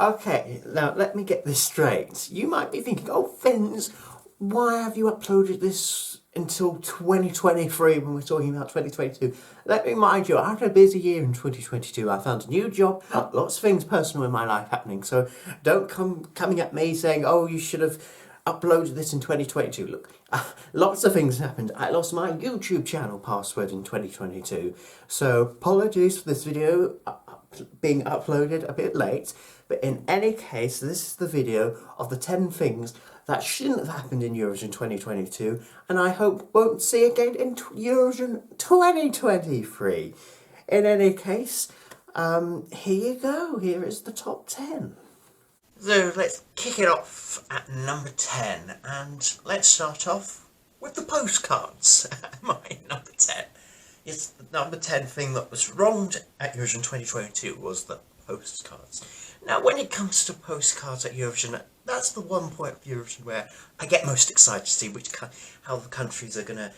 Okay, now let me get this straight. You might be thinking, oh, Vince, why have you uploaded this until 2023 when we're talking about 2022? Let me remind you, I had a busy year in 2022. I found a new job, lots of things personal in my life happening. So don't come coming at me saying, oh, you should have uploaded this in 2022. Look, lots of things happened. I lost my YouTube channel password in 2022. So apologies for this video being uploaded a bit late, but in any case, this is the video of the 10 things that shouldn't have happened in Eurovision 2022, and I hope won't see again in Eurovision 2023. In any case, here you go. Here is the top 10. So let's kick it off at number 10, and let's start off with the postcards. My number 10. Yes, the number 10 thing that was wrong at Eurovision 2022 was the postcards. Now, when it comes to postcards at Eurovision, that's the one point of Eurovision where I get most excited to see how the countries are going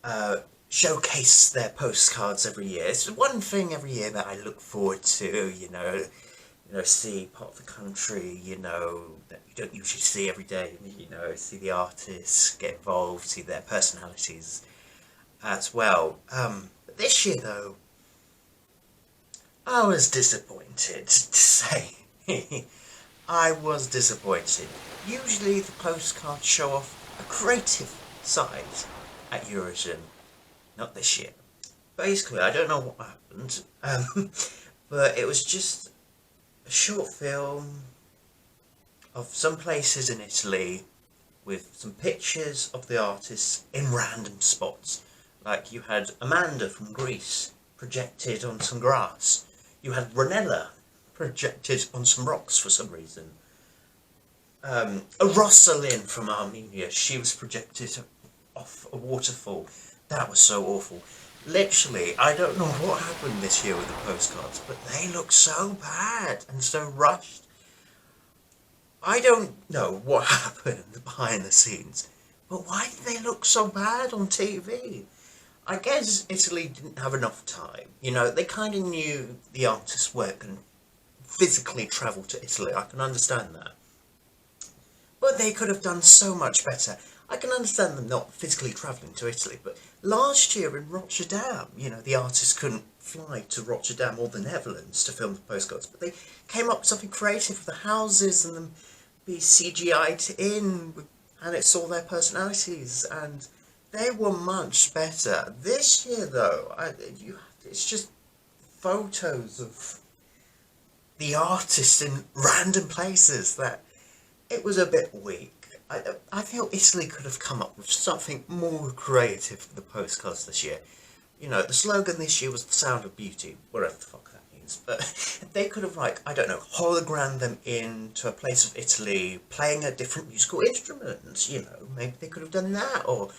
to showcase their postcards every year. It's one thing every year that I look forward to, see part of the country, that you don't usually see every day, see the artists get involved, see their personalities as well. But this year, though, I was disappointed, to say. I was disappointed. Usually the postcards show off a creative side at Eurovision. Not this year. Basically, I don't know what happened, but it was just a short film of some places in Italy with some pictures of the artists in random spots. Like you had Amanda from Greece projected on some grass. You had Ronnella projected on some rocks for some reason. A Rosalind from Armenia, she was projected off a waterfall. That was so awful. Literally, I don't know what happened this year with the postcards, but they look so bad and so rushed. I don't know what happened behind the scenes, but why did they look so bad on TV? I guess Italy didn't have enough time. They kind of knew the artists weren't going to physically travel to Italy. I can understand that. But they could have done so much better. I can understand them not physically travelling to Italy, but last year in Rotterdam, the artists couldn't fly to Rotterdam or the Netherlands to film the postcards, but they came up with something creative with the houses and them be CGI'd in, and it saw their personalities, and they were much better. This year, though, it's just photos of the artists in random places that it was a bit weak. I feel Italy could have come up with something more creative for the postcards this year. The slogan this year was the sound of beauty, whatever the fuck that means. But they could have, hologram them into a place of Italy playing a different musical instrument. Maybe they could have done that, or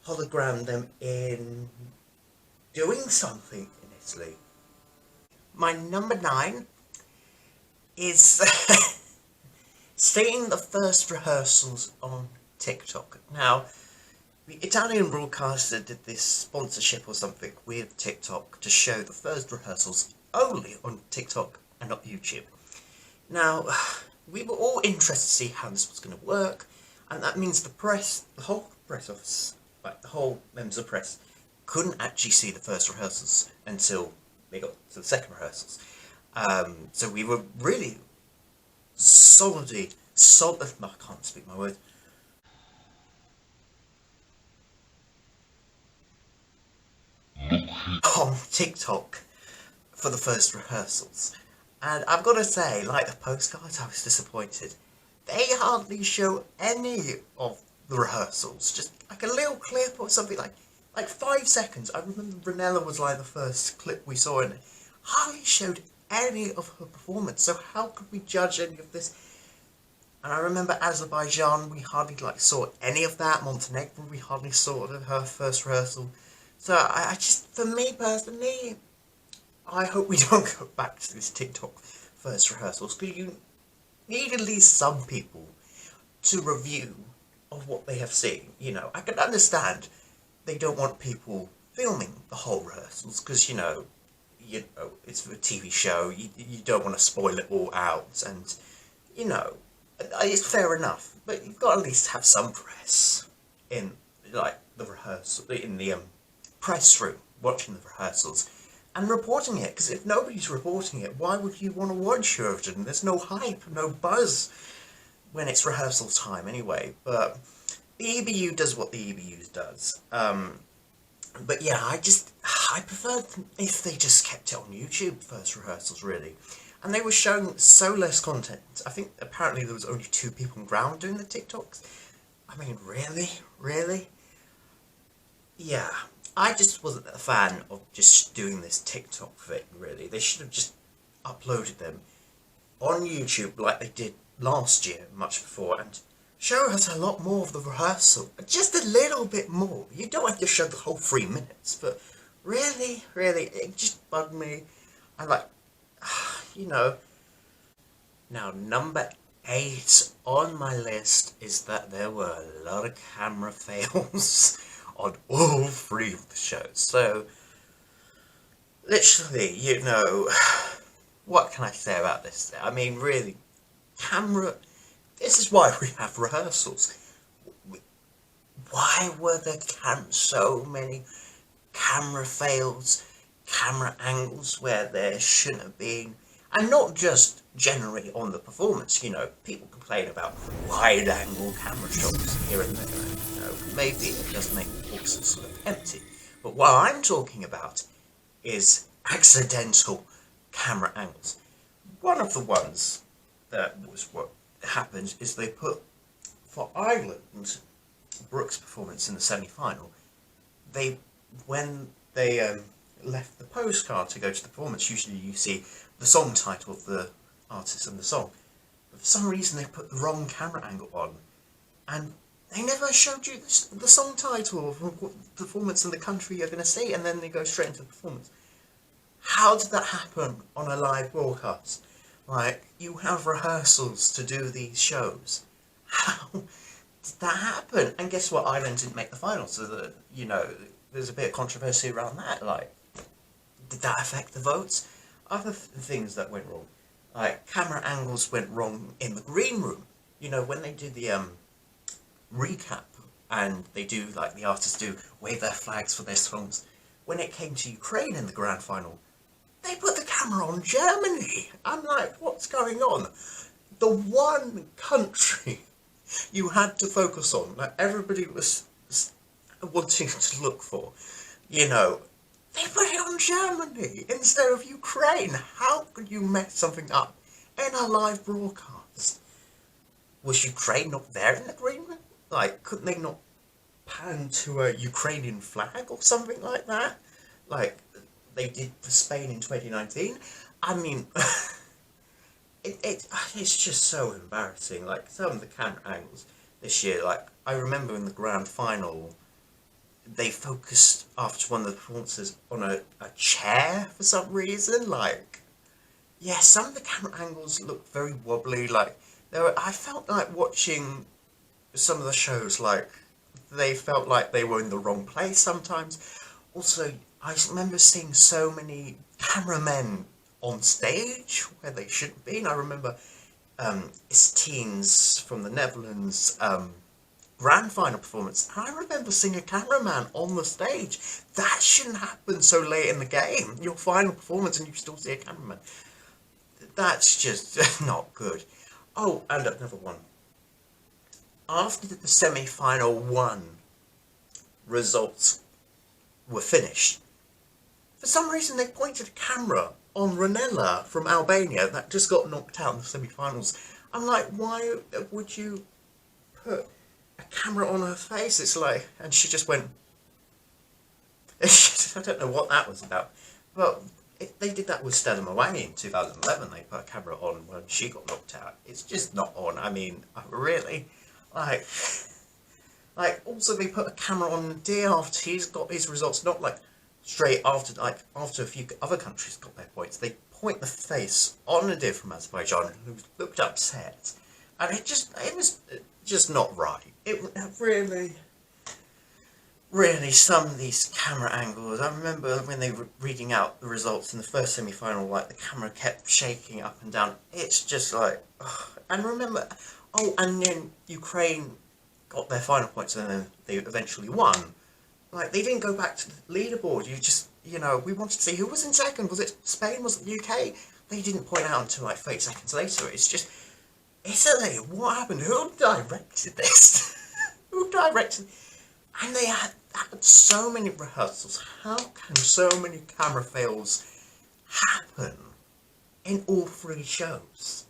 hologram them in doing something in Italy. My number 9 is seeing the first rehearsals on TikTok. Now, the Italian broadcaster did this sponsorship or something with TikTok to show the first rehearsals only on TikTok and not YouTube. Now, we were all interested to see how this was going to work, and that means the whole press office, the whole members of press, couldn't actually see the first rehearsals until they got to the second rehearsals. So we were really I can't speak my words. On TikTok for the first rehearsals. And I've got to say, like the postcards, I was disappointed. They hardly show any of the rehearsals, just like a little clip or something, like 5 seconds. I remember Ronnella was like the first clip we saw, and it hardly showed any of her performance, so how could we judge any of this? And I remember Azerbaijan, we hardly saw any of that. Montenegro, we hardly saw her first rehearsal. So I just, for me personally, I hope we don't go back to this TikTok first rehearsals, because you need at least some people to review of what they have seen. I can understand they don't want people filming the whole rehearsals, because, you know, it's a TV show, you don't want to spoil it all out, and, you know, it's fair enough, but you've got to at least have some press in, like, the rehearsal, in the press room, watching the rehearsals, and reporting it, because if nobody's reporting it, why would you want to watch Eurovision? There's no hype, no buzz when it's rehearsal time anyway, but the EBU does what the EBU does. But yeah, I preferred if they just kept it on YouTube, first rehearsals, really. And they were showing so less content. I think apparently there was only 2 people on ground doing the TikToks. I mean, really? Really? Yeah, I just wasn't a fan of just doing this TikTok thing, really. They should have just uploaded them on YouTube like they did last year, much before, and show us a lot more of the rehearsal. Just a little bit more. You don't have to show the whole 3 minutes, but really, it just bugged me. I'm like, you know. Now, number 8 on my list is that there were a lot of camera fails on all 3 of the shows. So, literally, you know, what can I say about this? I mean, really, this is why we have rehearsals. Why were there so many camera fails, camera angles where there shouldn't have been? And not just generally on the performance, you know, people complain about wide-angle camera shots here and there, and, you know, maybe it does make the boxes look empty. But what I'm talking about is accidental camera angles. One of the ones that was what happened is they put, for Ireland, Brooke's performance in the semi-final, when they left the postcard to go to the performance, usually you see the song title of the artist and the song. But for some reason they put the wrong camera angle on, and they never showed you the song title of what performance and the country you're going to see, and then they go straight into the performance. How did that happen on a live broadcast? Like, you have rehearsals to do these shows. How did that happen? And guess what? Ireland didn't make the final, so you know, there's a bit of controversy around that. Like, did that affect the votes? Other things that went wrong, like camera angles went wrong in the green room. You know, when they do the recap and they do, like, the artists do wave their flags for their songs. When it came to Ukraine in the grand final, they put the camera on Germany. I'm like, what's going on? The one country you had to focus on, like everybody was wanting to look for, you know, they put it on Germany instead of Ukraine. How could you mess something up in a live broadcast? Was Ukraine not there in the green room? Like, couldn't they not pan to a Ukrainian flag or something like that? Like they did for Spain in 2019. I mean, it's just so embarrassing. Like, some of the camera angles this year, like, I remember in the grand final, they focused after one of the performances on a chair for some reason. Like, yeah, some of the camera angles looked very wobbly. Like, I felt like watching some of the shows, like, they felt like they were in the wrong place sometimes. Also, I remember seeing so many cameramen on stage where they shouldn't have been. I remember Teens from the Netherlands grand final performance, and I remember seeing a cameraman on the stage. That shouldn't happen so late in the game. Your final performance and you still see a cameraman. That's just not good. Oh, and another one. After the semi-final 1 results were finished, for some reason they pointed a camera on Ronnella from Albania that just got knocked out in the semi-finals. I'm like, why would you put a camera on her face? It's like, and she just went, I don't know what that was about. But they did that with Stella Mwangi in 2011. They put a camera on when she got knocked out. It's just not on. I mean, really? Like, also they put a camera on Deer after he's got his results, not like straight after, like after a few other countries got their points. They point the face on a Deer from Azerbaijan who looked upset, and it was just not right. It really, really, some of these camera angles, I remember when they were reading out the results in the first semi-final, like the camera kept shaking up and down. It's just like, ugh. And remember, oh, and then Ukraine got their final points and then they eventually won. Like, they didn't go back to the leaderboard. We wanted to see who was in second. Was it Spain? Was it the UK? They didn't point out until like 30 seconds later. It's just, Italy, what happened? Who directed this? Who directed? And they had so many rehearsals. How can so many camera fails happen in all three shows?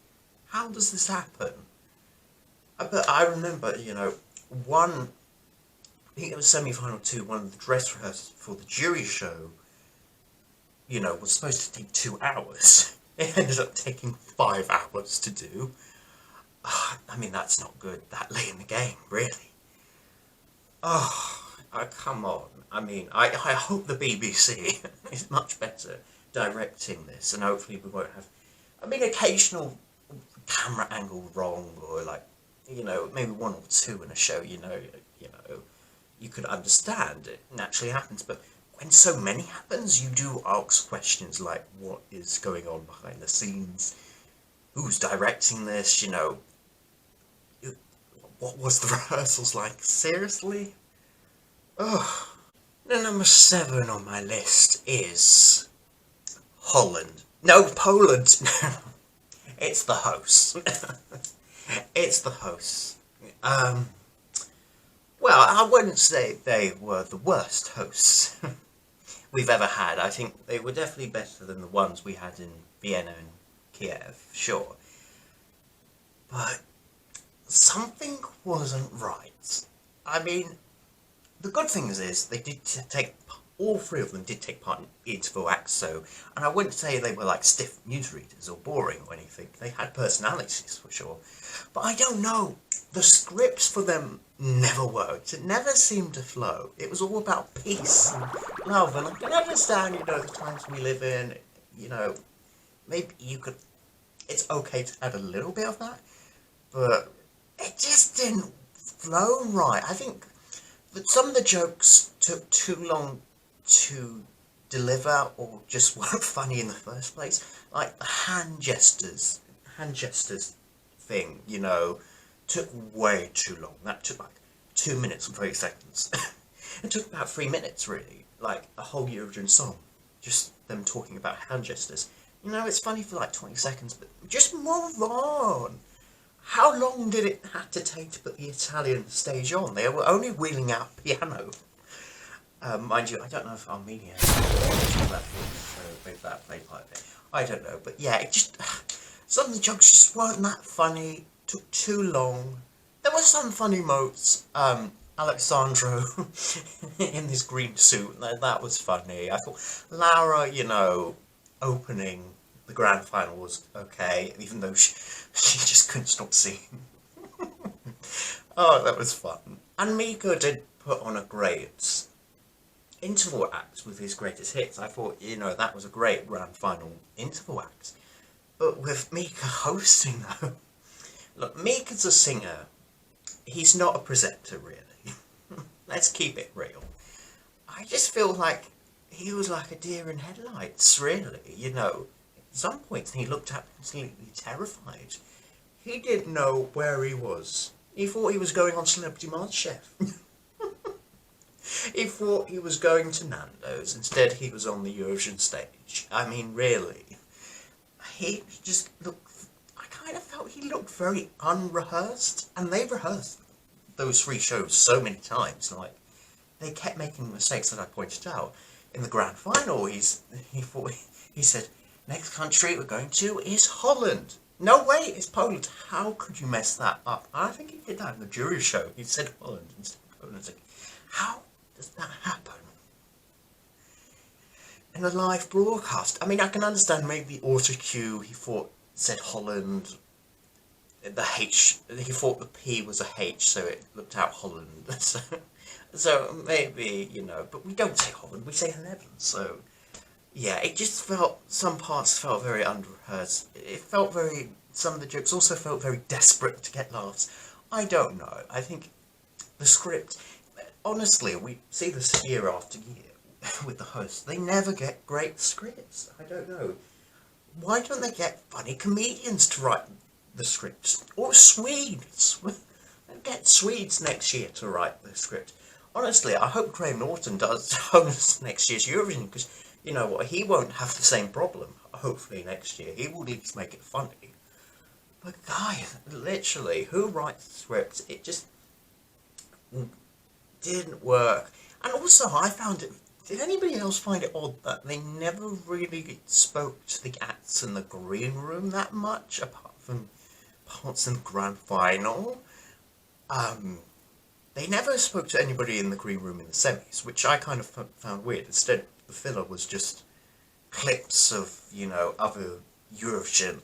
How does this happen? But I remember, one, I think it was semi-final 2, one of the dress rehearsals for the jury show, was supposed to take 2 hours. It ended up taking 5 hours to do. I mean, that's not good that late in the game, really. Come on. I mean, I hope the BBC is much better directing this, and hopefully we won't have, occasional camera angle wrong, or like, maybe 1 or 2 in a show, you could understand it naturally happens, but when so many happens, you do ask questions like, what is going on behind the scenes? Who's directing this? What was the rehearsals like? Seriously? Oh. The number 7 on my list is Holland. No, Poland. It's the hosts. It's the hosts. Well, I wouldn't say they were the worst hosts we've ever had. I think they were definitely better than the ones we had in Vienna and Kiev, sure. But something wasn't right. I mean, the good thing is they did take, all 3 of them did take part in interval acts, so, and I wouldn't say they were like stiff newsreaders or boring or anything. They had personalities for sure. But I don't know, the scripts for them never worked. It never seemed to flow. It was all about peace and love, and I can understand, the times we live in, maybe you could, it's okay to add a little bit of that, but it just didn't flow right. I think that some of the jokes took too long to deliver, or just weren't funny in the first place. Like the hand gestures thing, took way too long. That took like 2 minutes and 30 seconds. It took about 3 minutes, really, like a whole Eurovision song, just them talking about hand gestures. It's funny for like 20 seconds, but just move on. How long did it have to take to put the Italian stage on? They were only wheeling out piano. Mind you, I don't know if Armenia that so maybe that played part of it. I don't know, but yeah, it just, some of the jokes just weren't that funny, took too long. There were some funny moments, Alexandro in his green suit, that was funny. I thought Laura, opening the grand final was okay, even though she just couldn't stop singing. Oh, that was fun. And Mika did put on a great interval act with his greatest hits. I thought, that was a great grand final interval act. But with Mika hosting, though, look, Mika's a singer. He's not a presenter, really. Let's keep it real. I just feel like he was like a deer in headlights, really, At some points he looked absolutely terrified. He didn't know where he was. He thought he was going on Celebrity MasterChef. He thought he was going to Nando's. Instead, he was on the Eurovision stage. I mean, really. He just looked... I kind of felt he looked very unrehearsed. And they rehearsed those 3 shows so many times. Like, they kept making mistakes that I pointed out. In the grand final, he said, next country we're going to is Holland. No way, it's Poland. How could you mess that up? I think he did that in the jury show. He said Holland instead of Poland. It's like, how does that happen? In a live broadcast. I mean, I can understand maybe auto cue, he said Holland. The H, he thought the P was a H, so it looked out Holland. So maybe, but we don't say Holland, we say Netherlands, so... Yeah, it just some parts felt very unrehearsed. It felt some of the jokes also felt very desperate to get laughs. I don't know. I think the script, honestly, we see this year after year with the hosts. They never get great scripts. I don't know. Why don't they get funny comedians to write the scripts? Or Swedes? Get Swedes next year to write the script. Honestly, I hope Graham Norton does host next year's Eurovision, because you know what, he won't have the same problem. Hopefully next year, he will at least make it funny. But guys, literally, who writes the scripts? It just didn't work. And also, I found it. Did anybody else find it odd that they never really spoke to the acts in the green room that much, apart from parts in the grand final? They never spoke to anybody in the green room in the semis, which I kind of found weird. Instead, the filler was just clips of, you know, other Eurovision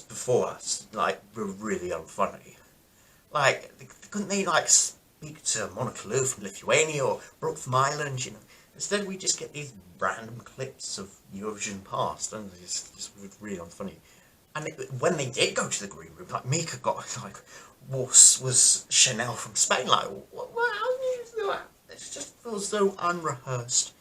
before us, like, were really unfunny. Like, couldn't they, like, speak to Monica Lou from Lithuania or Brooke from Ireland, you know? Instead, we just get these random clips of Eurovision past, and it's just really unfunny. And when they did go to the green room, like, Mika got, like, was Chanel from Spain, like, how did you do that? It just feels so unrehearsed.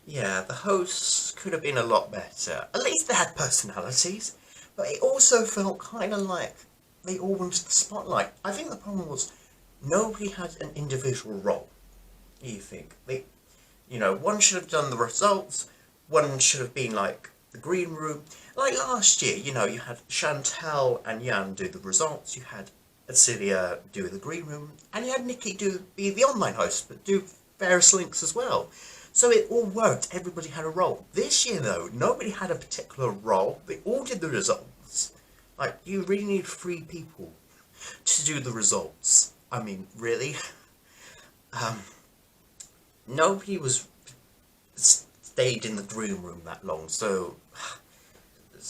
Yeah, the hosts could have been a lot better. At least they had personalities, but it also felt kind of like they all wanted the spotlight. I think the problem was nobody had an individual role. You think one should have done the results, one should have been like the green room. Like last year, you had Chantal and Jan do the results, you had Celia do the green room, and you had Nikki be the online host, but do various links as well. So it all worked, everybody had a role. This year though, nobody had a particular role, they all did the results. Like, you really need 3 people to do the results. I mean, really? Nobody stayed in the green room that long, so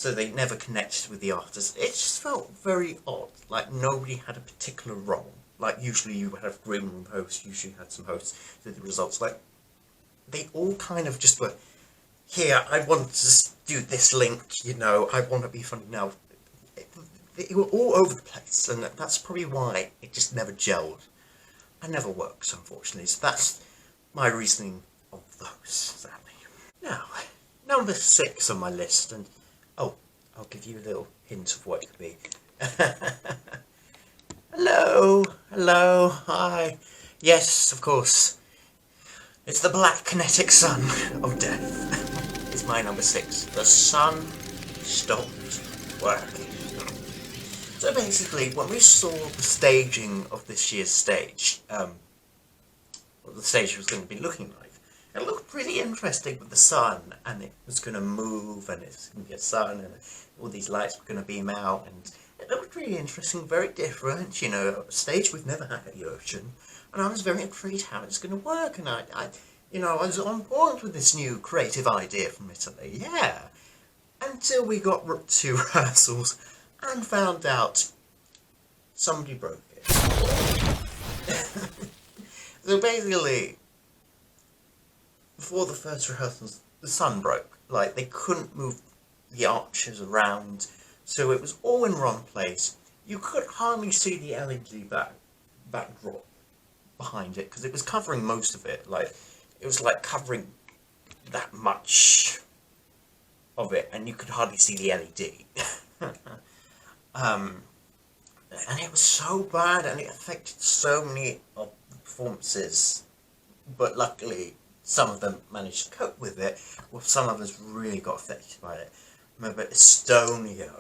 they never connected with the artists. It just felt very odd, like nobody had a particular role. Like, usually you would have green room hosts, usually had some hosts do the results. Like, they all kind of just were, here, I want to do this link, I want to be funny now. They were all over the place, and that's probably why it just never gelled. And never worked, unfortunately. So that's my reasoning of those, sadly. Now, number 6 on my list, and I'll give you a little hint of what it could be. Hello, hi. Yes, of course. It's the black kinetic sun of death. It's my number 6. The sun stopped working. So basically, when we saw the staging of this year's stage, what the stage was going to be looking like, it looked really interesting with the sun, and it was going to move, and it's going to be a sun, and all these lights were going to beam out, and it looked really interesting, very different, a stage we've never had at Eurovision, and I was very intrigued how it's going to work, and I was on board with this new creative idea from Italy, yeah, until we got to rehearsals and found out somebody broke it. So basically, before the first rehearsals, the sun broke. Like, they couldn't move the arches around, so it was all in wrong place. You could hardly see the LED backdrop behind it, because it was covering most of it. Like, it was like covering that much of it, and you could hardly see the LED. And it was so bad, and it affected so many of the performances, but luckily some of them managed to cope with it, while some of us really got affected by it. Remember, Estonia,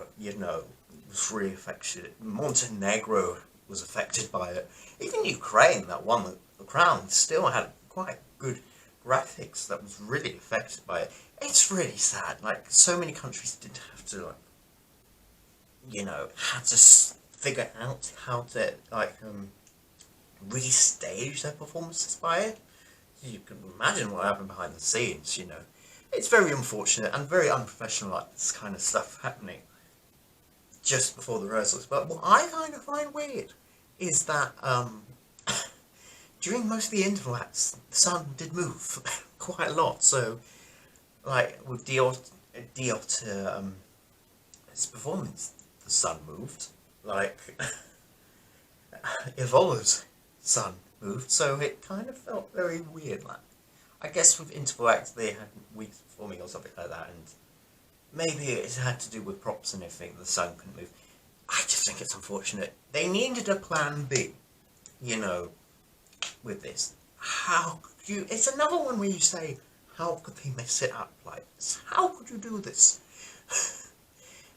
was really affected. Montenegro was affected by it. Even Ukraine, that won the crown, still had quite good graphics that was really affected by it. It's really sad. Like, so many countries did have to, had to figure out how to, restage their performances by it. You can imagine what happened behind the scenes, It's very unfortunate and very unprofessional, like, this kind of stuff happening just before the rehearsals. But what I kind of find weird is that, during most of the interval acts, the sun did move quite a lot. So, like, with his performance, the sun moved. Like, Yvole's son moved, so it kind of felt very weird. Like, I guess with interval acts they had weeks performing or something like that, and maybe it had to do with props and everything. The son couldn't move. I just think it's unfortunate. They needed a plan B, you know, with this. How could you? It's another one where you say, how could they mess it up like this? How could you do this?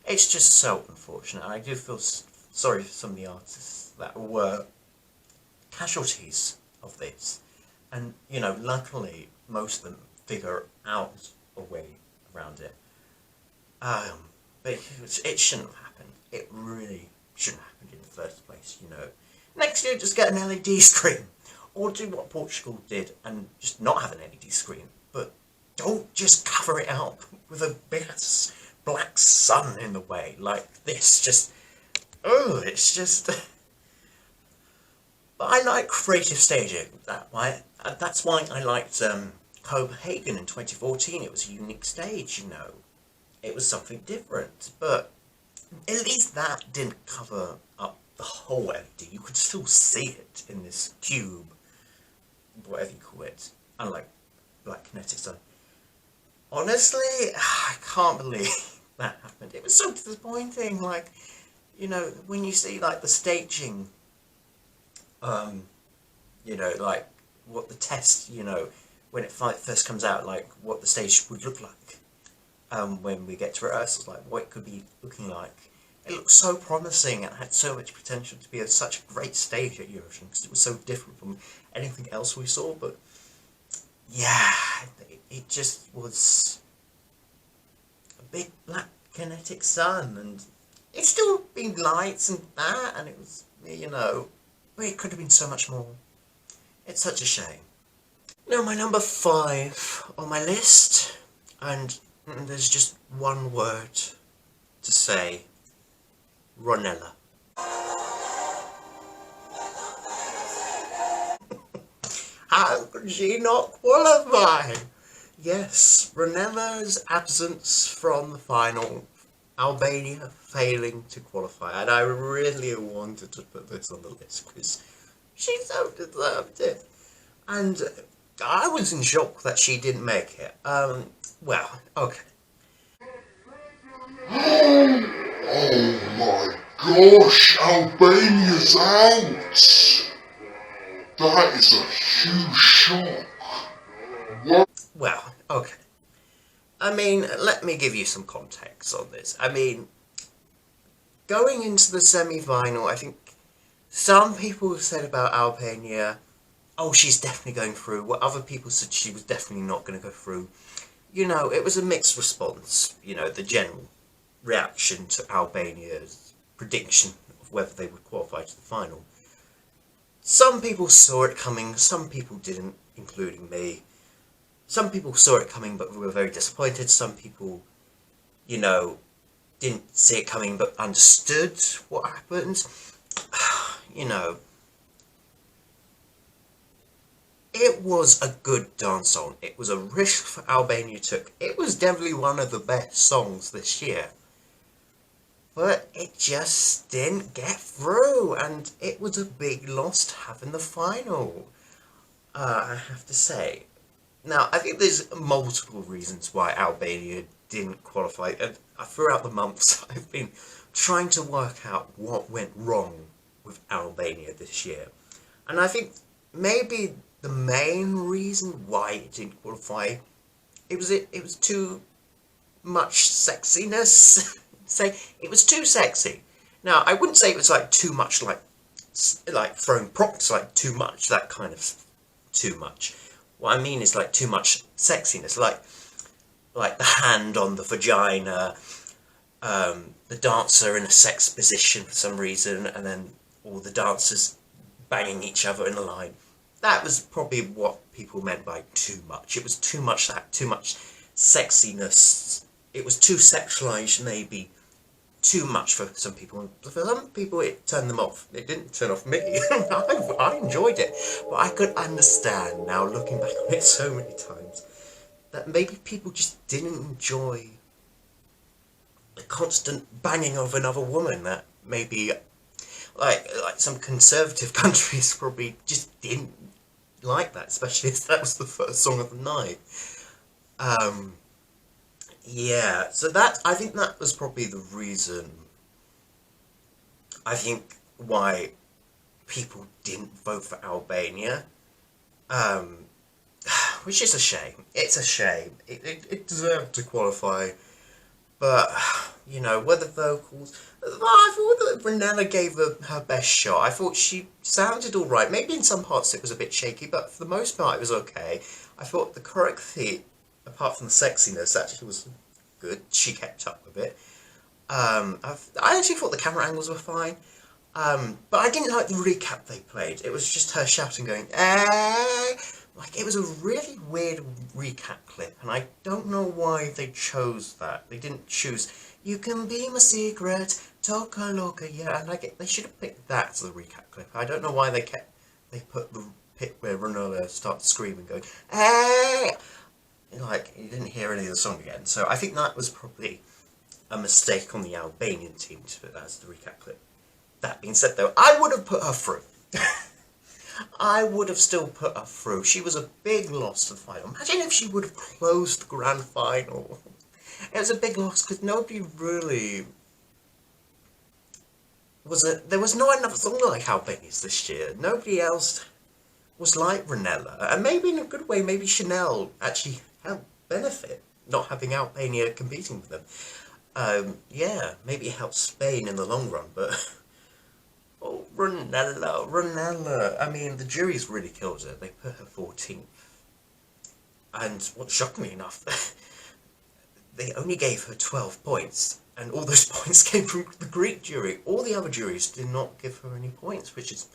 It's just so unfortunate. I do feel sorry for some of the artists that were casualties of this. And, you know, luckily, most of them figure out a way around it. But it shouldn't have happened. It really shouldn't have happened in the first place, you know. Next year, just get an LED screen. Or do what Portugal did and just not have an LED screen. But don't just cover it up with a big black sun in the way like this. Just, oh, it's just... But I like creative staging. That's why I liked Copenhagen in 2014. It was a unique stage, you know. It was something different, but at least that didn't cover up the whole LED. You could still see it in this cube, whatever you call it, unlike Black Kinetic Sun. Honestly, I can't believe that happened. It was so disappointing. Like, you know, when you see like the staging, you know, like what the test, you know, when it first comes out, like what the stage would look like. When we get to rehearsals, like what it could be looking like. It looked so promising and had so much potential to be such a great stage at Eurovision because it was so different from anything else we saw. But yeah, it just was a big black kinetic sun, and it's still been lights and that, and it was, you know, but it could have been so much more. It's such a shame. Now, my number 5 on my list, and there's just one word to say: Ronnella. How could she not qualify? Yes, Ronnella's absence from the final, Albania failing to qualify, and I really wanted to put this on the list because she so deserved it. And I was in shock that she didn't make it. Well, okay. Oh my gosh, Albania's out! That is a huge shock. What? Well, okay. I mean, let me give you some context on this. I mean, going into the semi-final, I think some people said about Albania, oh, she's definitely going through. What other people said she was definitely not going to go through. You know, it was a mixed response. You know, the general reaction to Albania's prediction of whether they would qualify to the final. Some people saw it coming, some people didn't, including me. Some people saw it coming but were very disappointed. Some people, you know, didn't see it coming but understood what happened. You know, it was a good dance song. It was a risk Albania took. It was definitely one of the best songs this year. But it just didn't get through, and it was a big loss to have in the final, I have to say. Now, I think there's multiple reasons why Albania didn't qualify. Throughout the months, I've been trying to work out what went wrong with Albania this year. And I think maybe the main reason why it didn't qualify, it was too much sexiness. Say it was too sexy. Now, I wouldn't say it was like too much, like throwing props, like too much, that kind of too much. What I mean is like too much sexiness, like the hand on the vagina, the dancer in a sex position for some reason, and then all the dancers banging each other in a line. That was probably what people meant by too much. It was too much sexiness. It was too sexualized, maybe too much for some people. For some people, it turned them off. It didn't turn off me. I enjoyed it, but I could understand now, looking back on it so many times, that maybe people just didn't enjoy the constant banging of another woman. That maybe like some conservative countries probably just didn't like that, especially if that was the first song of the night. Um, yeah, so that I think that was probably the reason. I think why people didn't vote for Albania, um, which is a shame. It's a shame. It deserved to qualify, but you know, were the vocals. Well, I thought that Ronnella gave her best shot. I thought she sounded all right. Maybe in some parts it was a bit shaky, but for the most part it was okay. I thought the choreography, apart from the sexiness, actually was good. She kept up with it. I actually thought the camera angles were fine. But I didn't like the recap they played. It was just her shouting, going, eh. Like, it was a really weird recap clip, and I don't know why they chose that. They didn't choose, you can be my secret, toka loka, yeah, and they should have picked that as the recap clip. I don't know why they put the bit where Ronnella starts screaming, going, eh. Like, you didn't hear any of the song again. So I think that was probably a mistake on the Albanian team to put that as the recap clip. That being said, though, I would have put her through. I would have still put her through. She was a big loss to the final. Imagine if she would have closed the grand final. It was a big loss because nobody really there was not another song like Albania's this year. Nobody else was like Ronnella. And maybe in a good way, maybe Chanel actually helped benefit not having Albania competing with them. Yeah, maybe it helps Spain in the long run, but... Oh, Ronnella. I mean, the juries really killed her. They put her 14th. And what shocked me enough, they only gave her 12 points. And all those points came from the Greek jury. All the other juries did not give her any points, which is,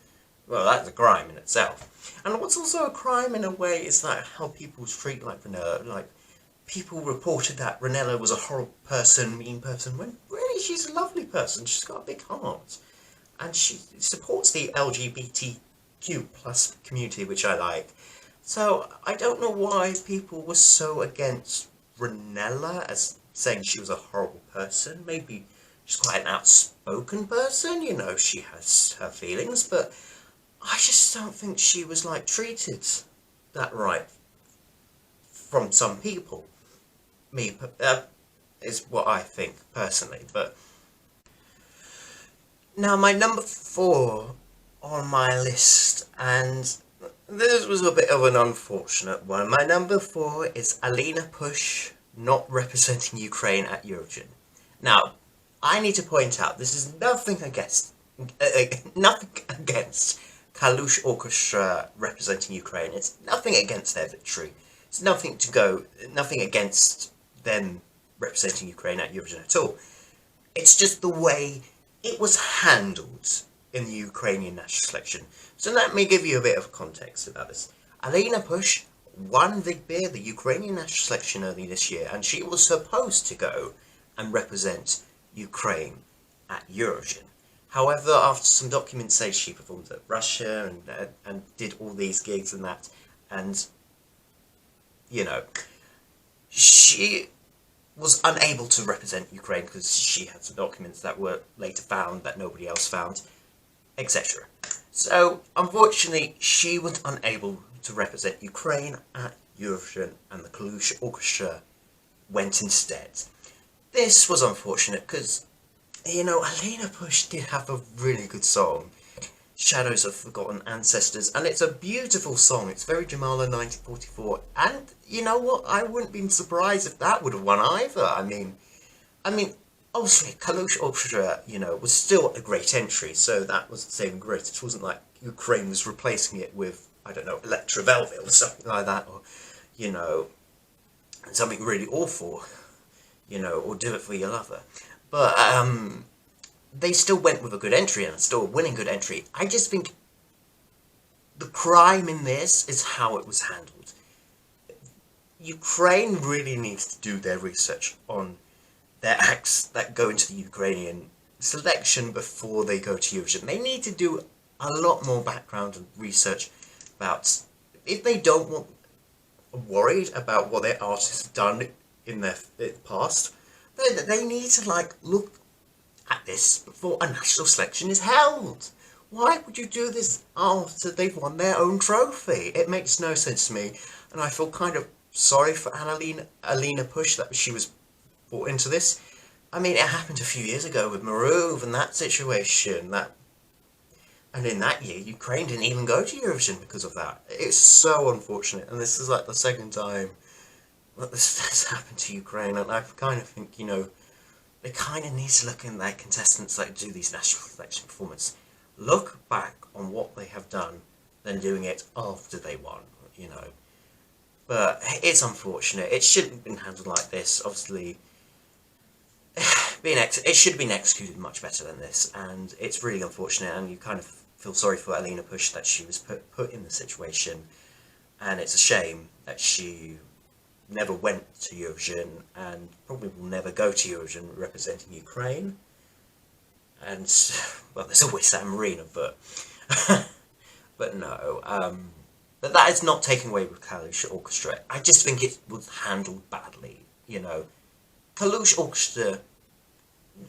well, that's a crime in itself. And what's also a crime in a way is that how people treat like Ronnella. Like, people reported that Ronnella was a horrible person, mean person, when really she's a lovely person. She's got a big heart. And she supports the LGBTQ plus community, which I like. So I don't know why people were so against Ronnella as saying she was a horrible person. Maybe she's quite an outspoken person, you know, she has her feelings, but I just don't think she was like treated that right from some people. Is what I think personally, but now my number 4 on my list, and this was a bit of an unfortunate one. My number 4 is Alina Push not representing Ukraine at Eurovision. Now, I need to point out this is nothing against Kalush Orchestra representing Ukraine. It's nothing against their victory. It's nothing against them representing Ukraine at Eurovision at all. It's just the way it was handled in the Ukrainian national selection. So let me give you a bit of context about this. Alina Push won the Ukrainian national selection early this year, and she was supposed to go and represent Ukraine at Eurovision. However, after some documents say she performed at Russia and did all these gigs and that, and, you know, she was unable to represent Ukraine because she had some documents that were later found that nobody else found, etc. So, unfortunately, she was unable to represent Ukraine at Eurovision, and the Kalush Orchestra went instead. This was unfortunate because, you know, Alina Push did have a really good song, Shadows of Forgotten Ancestors, and it's a beautiful song. It's very Jamala 1944, and you know what? I wouldn't be surprised if that would have won either. I mean, obviously, Kalush Orchestra, you know, was still a great entry, so that was the same great. It wasn't like Ukraine was replacing it with, I don't know, Electra Velvet or something like that, or, you know, something really awful, you know, or Do It For Your Lover. But, they still went with a good entry and still a winning good entry. I just think the crime in this is how it was handled. Ukraine really needs to do their research on their acts that go into the Ukrainian selection before they go to Eurovision. They need to do a lot more background and research about, if they don't want worried about what their artists have done in their past, they need to like look at this before a national selection is held. Why would you do this after they've won their own trophy? It makes no sense to me, and I feel kind of sorry for Alina Push that she was brought into this. I mean, it happened a few years ago with Maruv and that situation. And in that year, Ukraine didn't even go to Eurovision because of that. It's so unfortunate, and this is like the second time that this has happened to Ukraine, and I kind of think, they kind of need to look in their contestants that do these national selection performances. Look back on what they have done than doing it after they won, But it's unfortunate. It shouldn't have been handled like this. Obviously, it should have been executed much better than this, and it's really unfortunate, and you kind of feel sorry for Alina Push that she was put in the situation, and it's a shame that she never went to Eurovision and probably will never go to Eurovision representing Ukraine. And, well, there's always San Marino, but but no. But that is not taken away with Kalush Orchestra. I just think it was handled badly, Kalush Orchestra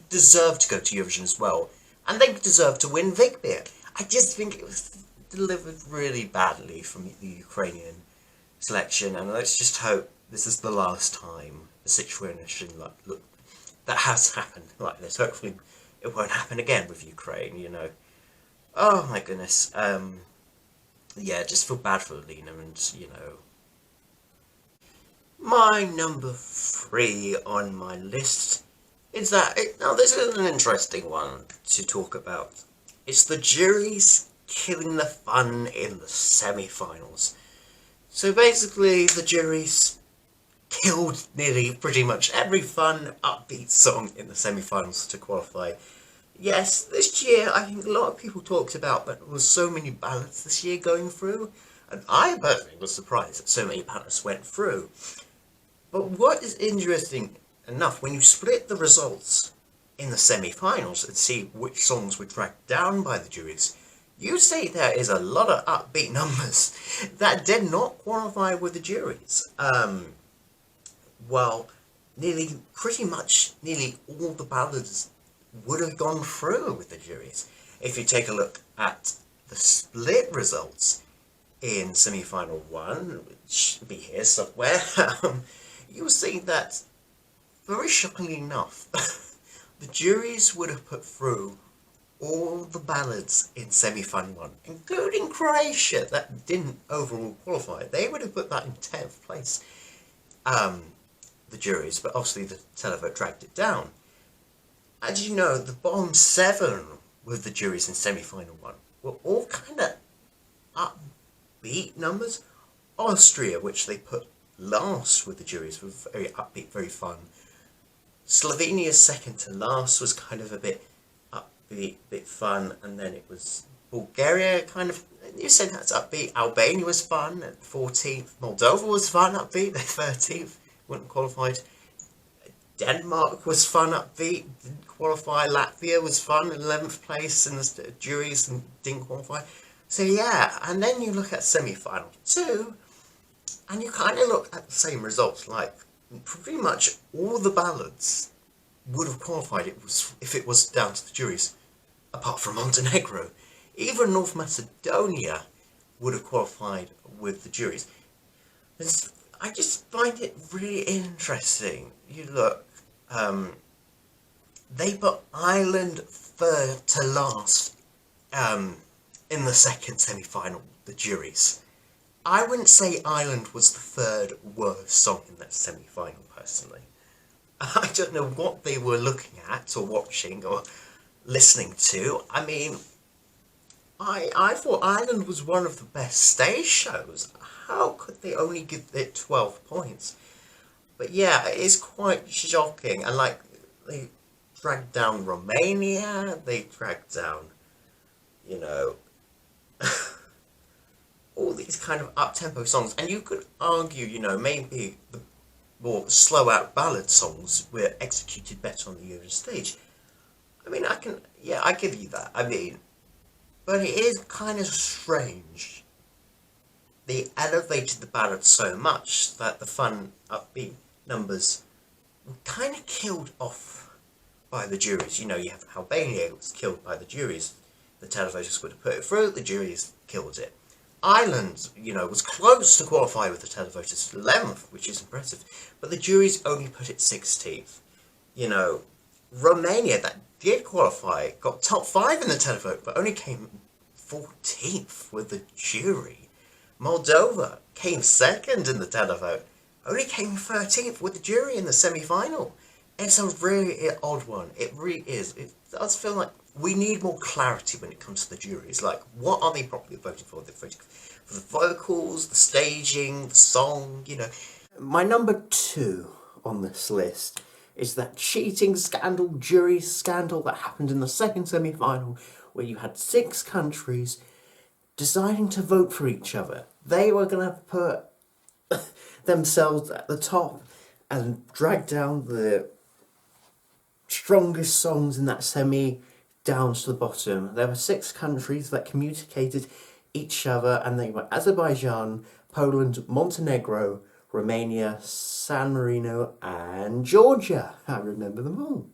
deserved to go to Eurovision as well, and they deserved to win Vigbeer. I just think it was delivered really badly from the Ukrainian selection, and let's just hope this is the last time a situation that has happened like this. Hopefully it won't happen again with Ukraine, Oh my goodness. Yeah, just feel bad for Alina, and, My number 3 on my list is now this is an interesting one to talk about. It's the juries killing the fun in the semi-finals. So basically, the juries killed nearly pretty much every fun, upbeat song in the semi-finals to qualify. Yes, this year I think a lot of people talked about that there was so many ballads this year going through, and I personally was surprised that so many ballads went through. But what is interesting enough, when you split the results in the semi-finals and see which songs were dragged down by the juries, you see there is a lot of upbeat numbers that did not qualify with the juries. Well, pretty much nearly all the ballads would have gone through with the juries. If you take a look at the split results in semi-final 1, which should be here somewhere, you'll see that, very shockingly enough, the juries would have put through all the ballads in semi-final 1, including Croatia, that didn't overall qualify. They would have put that in 10th place, the juries, but obviously the televote dragged it down. As you know, the bottom 7 with the juries in semi-final 1 were all kind of upbeat numbers. Austria, which they put last with the juries, was very upbeat, very fun. Slovenia's second to last was kind of a bit upbeat, bit fun, and then it was Bulgaria, kind of, you said that's upbeat. Albania was fun at 14th. Moldova was fun, upbeat, they're 13th, wouldn't qualified. Denmark was fun, upbeat, didn't qualify. Latvia was fun, 11th place in the juries and didn't qualify. So yeah, and then you look at semi-final 2, and you kind of look at the same results, like pretty much all the ballads would have qualified if it was down to the juries, apart from Montenegro. Even North Macedonia would have qualified with the juries. I just find it really interesting. You look, they put Ireland third to last in the second semi-final, the juries. I wouldn't say Ireland was the third worst song in that semi-final, personally. I don't know what they were looking at or watching or listening to. I mean, I thought Ireland was one of the best stage shows. How could they only give it 12 points? But yeah, it is quite shocking. And like, they dragged down Romania, they dragged down, all these kind of up-tempo songs. And you could argue, maybe the more slow-out ballad songs were executed better on the Eurovision stage. I mean, I give you that. I mean, but it is kind of strange. They elevated the ballad so much that the fun, upbeat numbers were kind of killed off by the juries. You know, you have Albania was killed by the juries. The televoters would have put it through, the juries killed it. Ireland, you know, was close to qualify with the televoters 11th, which is impressive, but the juries only put it 16th. You know, Romania, that did qualify, got top 5 in the televote, but only came 14th with the jury. Moldova came 2nd in the televote, only came 13th with the jury in the semi-final. It's a really odd one. It really is. It does feel like we need more clarity when it comes to the juries. Like, what are they properly voting for? They're voting for the vocals, the staging, the song, you know. My number 2 on this list is that cheating scandal, jury scandal that happened in the second semi-final, where you had 6 countries deciding to vote for each other. They were going to put themselves at the top and drag down the strongest songs in that semi down to the bottom. There were 6 countries that communicated each other, and they were Azerbaijan, Poland, Montenegro, Romania, San Marino, and Georgia. I remember them all.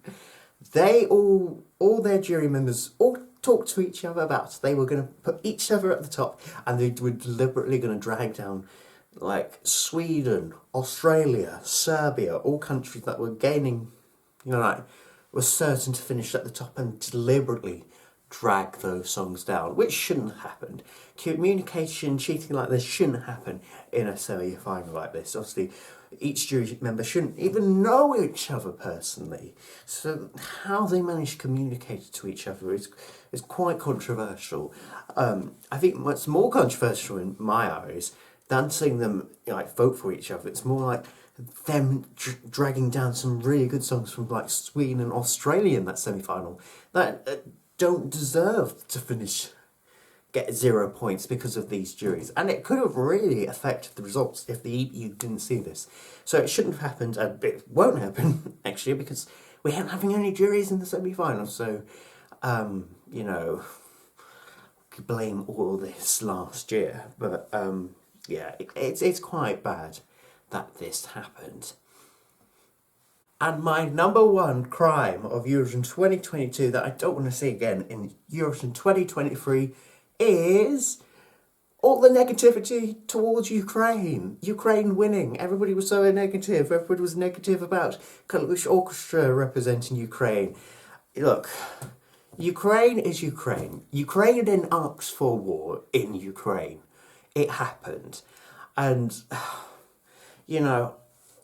They all their jury members all talked to each other about they were going to put each other at the top, and they were deliberately going to drag down like Sweden, Australia, Serbia, all countries that were gaining, you know, like, were certain to finish at the top, and deliberately drag those songs down, which shouldn't have happened. Communication cheating like this shouldn't happen in a semi-final like this. Obviously, each jury member shouldn't even know each other personally. So how they manage to communicate to each other is quite controversial. I think what's more controversial in my eyes than seeing them like vote for each other, it's more like them dragging down some really good songs from like Sweden and Australia in that semi-final that don't deserve to get 0 points because of these juries, and it could have really affected the results if the EU didn't see this. So it shouldn't have happened, and it won't happen next year because we aren't having any juries in the semi-final. So, you know, blame all this last year, but yeah, it's quite bad that this happened. And my number 1 crime of Eurovision 2022 that I don't want to see again in Eurovision 2023 is all the negativity towards Ukraine. Ukraine winning. Everybody was so negative. Everybody was negative about Kalush Orchestra representing Ukraine. Look, Ukraine is Ukraine. Ukraine didn't ask for war in Ukraine. It happened. And, you know,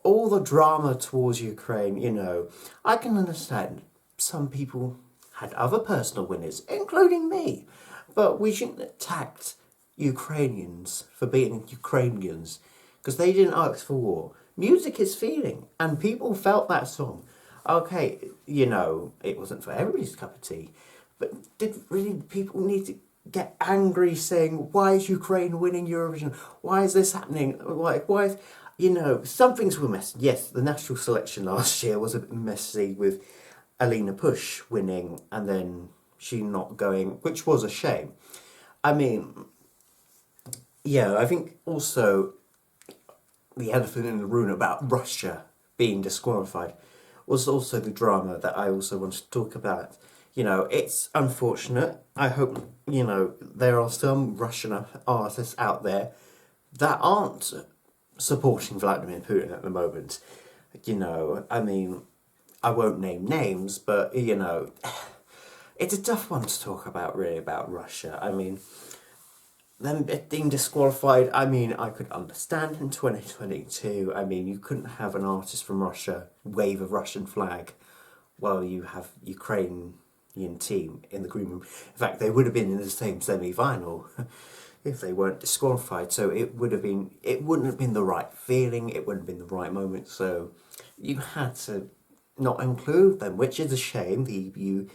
all the drama towards Ukraine, you know, I can understand some people had other personal winners, including me. But we shouldn't attack Ukrainians for being Ukrainians, because they didn't ask for war. Music is feeling, and people felt that song. Okay, you know, it wasn't for everybody's cup of tea, but did really people need to get angry saying, why is Ukraine winning Eurovision? Why is this happening? Why is, you know, some things were messy. Yes, the national selection last year was a bit messy with Alina Push winning and then she not going, which was a shame. I mean, yeah, I think also the elephant in the room about Russia being disqualified was also the drama that I also wanted to talk about. You know, it's unfortunate. I hope, you know, there are some Russian artists out there that aren't supporting Vladimir Putin at the moment. You know, I mean, I won't name names, but, you know, it's a tough one to talk about, really, about Russia. I mean, them being disqualified, I mean, I could understand in 2022. I mean, you couldn't have an artist from Russia wave a Russian flag while you have Ukrainian team in the green room. In fact, they would have been in the same semi-final if they weren't disqualified. So it wouldn't have been the right feeling. It wouldn't have been the right moment. So you had to not include them, which is a shame. The EU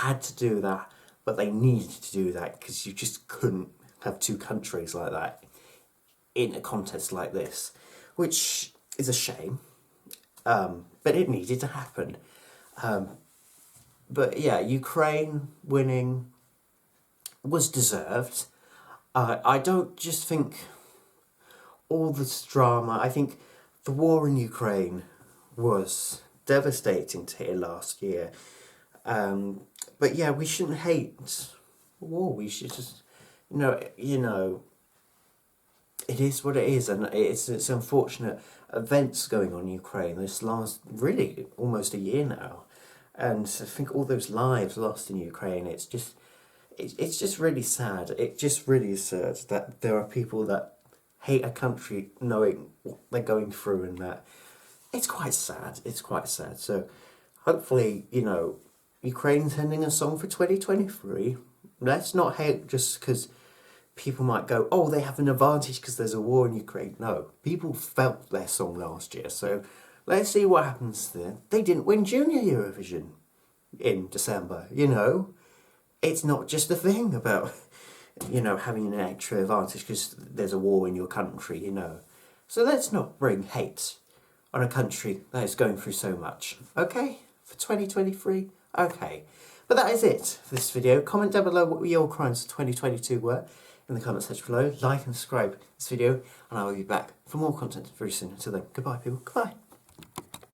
had to do that, but they needed to do that because you just couldn't have 2 countries like that in a contest like this, which is a shame. But it needed to happen. But yeah, Ukraine winning was deserved. I don't just think all this drama, I think the war in Ukraine was devastating to hear last year. But yeah, we shouldn't hate war. We should just, it is what it is, and it's unfortunate events going on in Ukraine. This last really almost a year now, and I think all those lives lost in Ukraine. It's just really sad. It just really is sad that there are people that hate a country knowing what they're going through, and that it's quite sad. It's quite sad. So hopefully, Ukraine's sending a song for 2023. Let's not hate just because people might go, oh, they have an advantage because there's a war in Ukraine. No, people felt their song last year. So let's see what happens there. They didn't win Junior Eurovision in December, It's not just a thing about, having an extra advantage because there's a war in your country, So let's not bring hate on a country that is going through so much. Okay? For 2023? Okay. But that is it for this video. Comment down below what your crimes of 2022 were in the comment section below. Like and subscribe this video, and I will be back for more content very soon. Until then, goodbye people. Goodbye.